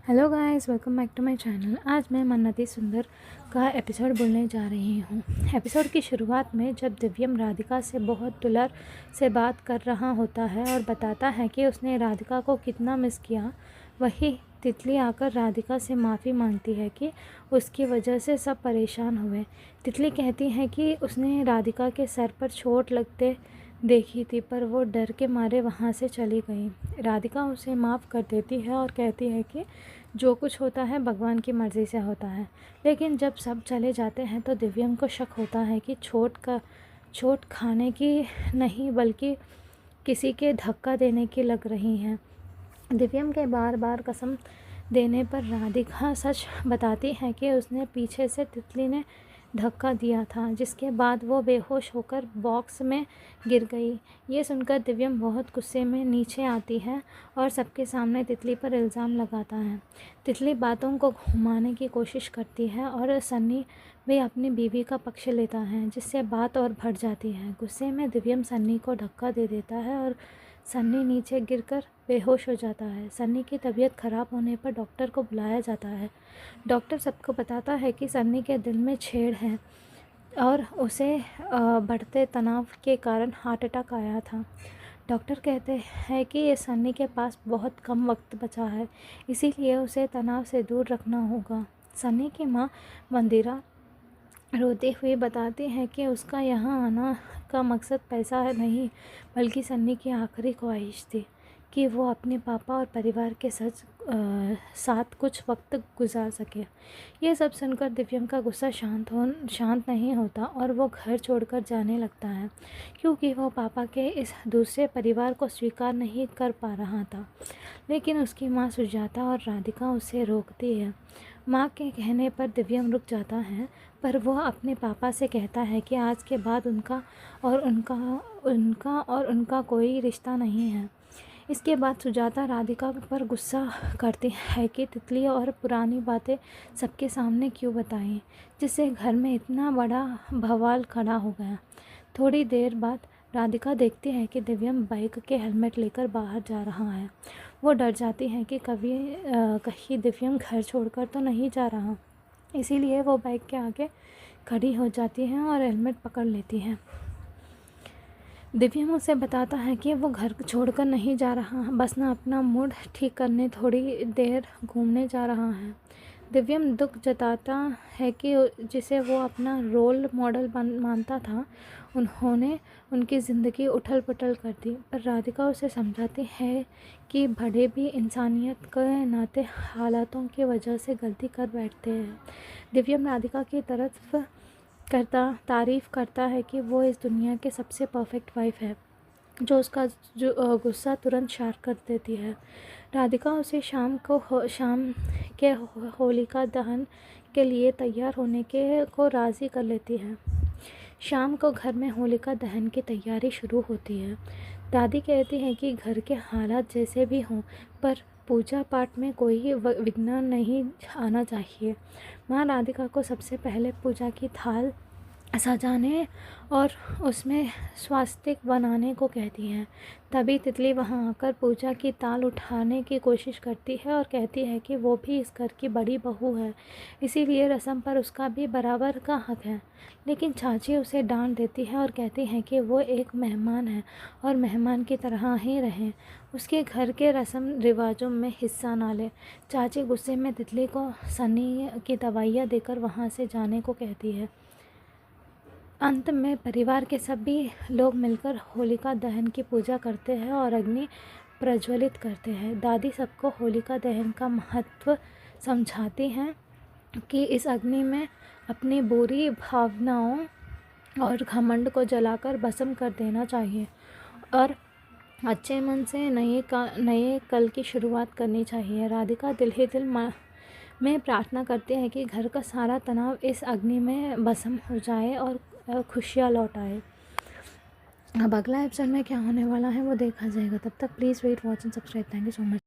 Hello guys, welcome back to my channel. आज मैं मन्नती सुंदर का एपिसोड बोलने जा रही हूँ। एपिसोड की शुरुआत में जब दिव्यम राधिका से बहुत दुलार से बात कर रहा होता है और बताता है कि उसने राधिका को कितना मिस किया, वही तितली आकर राधिका से माफ़ी मांगती है कि उसकी वजह से सब परेशान हुए। तितली कहती है कि उसने राधिका के सर पर चोट लगते देखी थी, पर वो डर के मारे वहाँ से चली गई। राधिका उसे माफ़ कर देती है और कहती है कि जो कुछ होता है भगवान की मर्ज़ी से होता है। लेकिन जब सब चले जाते हैं तो दिव्यम को शक होता है कि चोट खाने की नहीं बल्कि किसी के धक्का देने की लग रही है। दिव्यम के बार बार कसम देने पर राधिका सच बताती है कि उसने पीछे से तितली ने धक्का दिया था, जिसके बाद वो बेहोश होकर बॉक्स में गिर गई। ये सुनकर दिव्यम बहुत गुस्से में नीचे आती है और सबके सामने तितली पर इल्ज़ाम लगाता है। तितली बातों को घुमाने की कोशिश करती है और सन्नी भी अपनी बीवी का पक्ष लेता है, जिससे बात और बढ़ जाती है। गुस्से में दिव्यम सन्नी को धक्का दे देता है और सन्नी नीचे गिरकर बेहोश हो जाता है। सन्नी की तबीयत खराब होने पर डॉक्टर को बुलाया जाता है। डॉक्टर सबको बताता है कि सन्नी के दिल में छेद है और उसे बढ़ते तनाव के कारण हार्ट अटैक आया था। डॉक्टर कहते हैं कि सन्नी के पास बहुत कम वक्त बचा है, इसीलिए उसे तनाव से दूर रखना होगा। सन्नी की माँ मंदिरा रोते हुए बताती हैं कि उसका यहाँ आना का मकसद पैसा नहीं, बल्कि सन्नी की आखिरी ख्वाहिश थी कि वो अपने पापा और परिवार के साथ कुछ वक्त गुजार सके। ये सब सुनकर दिव्यम का गुस्सा शांत नहीं होता और वो घर छोड़कर जाने लगता है, क्योंकि वो पापा के इस दूसरे परिवार को स्वीकार नहीं कर पा रहा था। लेकिन उसकी माँ सुजाता और राधिका उसे रोकती है। माँ के कहने पर दिव्यम रुक जाता है, पर वह अपने पापा से कहता है कि आज के बाद उनका कोई रिश्ता नहीं है। इसके बाद सुजाता राधिका पर गुस्सा करती है कि तितली और पुरानी बातें सबके सामने क्यों बताई, जिससे घर में इतना बड़ा बवाल खड़ा हो गया। थोड़ी देर बाद राधिका देखती है कि दिव्यम बाइक के हेलमेट लेकर बाहर जा रहा है। वो डर जाती है कि कहीं दिव्यम घर छोड़कर तो नहीं जा रहा, इसीलिए वो बाइक के आगे खड़ी हो जाती है और हेलमेट पकड़ लेती है। दिव्यम उसे बताता है कि वो घर छोड़कर नहीं जा रहा, बस ना अपना मूड ठीक करने थोड़ी देर घूमने जा रहा है। दिव्यम दुख जताता है कि जिसे वो अपना रोल मॉडल मानता था, उन्होंने उनकी ज़िंदगी उथल पुथल कर दी। पर राधिका उसे समझाती है कि बड़े भी इंसानियत के नाते हालातों की वजह से गलती कर बैठते हैं। दिव्यम राधिका की तारीफ़ करता है कि वो इस दुनिया के सबसे परफेक्ट वाइफ है, जो उसका गुस्सा तुरंत शांत कर देती है। राधिका उसे शाम के होलिका दहन के लिए तैयार होने को राज़ी कर लेती है। शाम को घर में होलिका दहन की तैयारी शुरू होती है। दादी कहती है कि घर के हालात जैसे भी हों, पर पूजा पाठ में कोई विघ्न नहीं आना चाहिए। माँ राधिका को सबसे पहले पूजा की थाल सजाने और उसमें स्वास्तिक बनाने को कहती हैं। तभी तितली वहां आकर पूजा की थाल उठाने की कोशिश करती है और कहती है कि वो भी इस घर की बड़ी बहू है, इसीलिए रस्म पर उसका भी बराबर का हक है। लेकिन चाची उसे डांट देती है और कहती है कि वो एक मेहमान है और मेहमान की तरह ही रहें, उसके घर के रस्म रिवाजों में हिस्सा ना ले। चाची गुस्से में तितली को सनी की दवाइयाँ देकर वहाँ से जाने को कहती है। अंत में परिवार के सभी लोग मिलकर होलिका दहन की पूजा करते हैं और अग्नि प्रज्वलित करते हैं। दादी सबको होलिका दहन का महत्व समझाती हैं कि इस अग्नि में अपनी बुरी भावनाओं और घमंड को जलाकर भस्म कर देना चाहिए और अच्छे मन से नए कल की शुरुआत करनी चाहिए। राधिका दिल ही दिल में प्रार्थना करते हैं कि घर का सारा तनाव इस अग्नि में भस्म हो जाए और खुशियाँ लौट आए। अब अगला एपिसोड में क्या होने वाला है वो देखा जाएगा। तब तक please wait, watch and subscribe. Thank you so much.